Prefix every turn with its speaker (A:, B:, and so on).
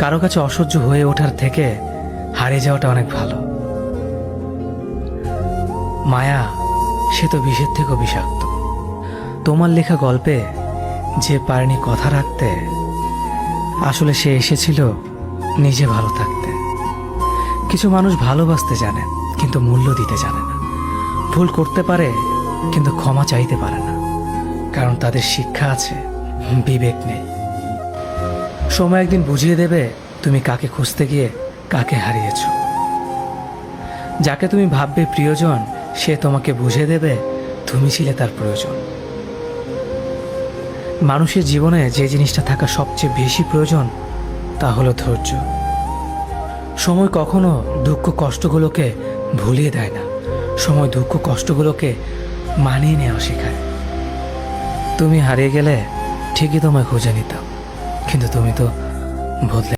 A: কারো কাছে অসহ্য হয়ে ওঠার থেকে হারিয়ে যাওয়াটা অনেক ভালো। মায়া সে তো বিষের থেকেও বিষাক্ত। তোমার লেখা গল্পে যে পারেনি কথা রাখতে, আসলে সে এসেছিল নিজে ভালো থাকতে। কিছু মানুষ ভালোবাসতে জানে কিন্তু মূল্য দিতে জানে না। ভুল করতে পারে কিন্তু ক্ষমা চাইতে পারে না, কারণ তাদের শিক্ষা আছে, বিবেক নেই। সময় একদিন বুঝিয়ে দেবে তুমি কাকে খুঁজতে গিয়ে কাকে হারিয়েছ। যাকে তুমি ভাববে প্রিয়জন, সে তোমাকে বুঝিয়ে দেবে তুমি ছিলে তার প্রয়োজন। মানুষের জীবনে যে জিনিসটা থাকা সবচেয়ে বেশি প্রয়োজন তা হলো ধৈর্য। সময় কখনো দুঃখ কষ্টগুলোকে ভুলিয়ে দেয় না, সময় দুঃখ কষ্টগুলোকে মানিয়ে নেওয়া শেখায়। তুমি হারিয়ে গেলে ঠিকই তোমায় খুঁজে নিতাম, কিন্তু তুমি তো বদলে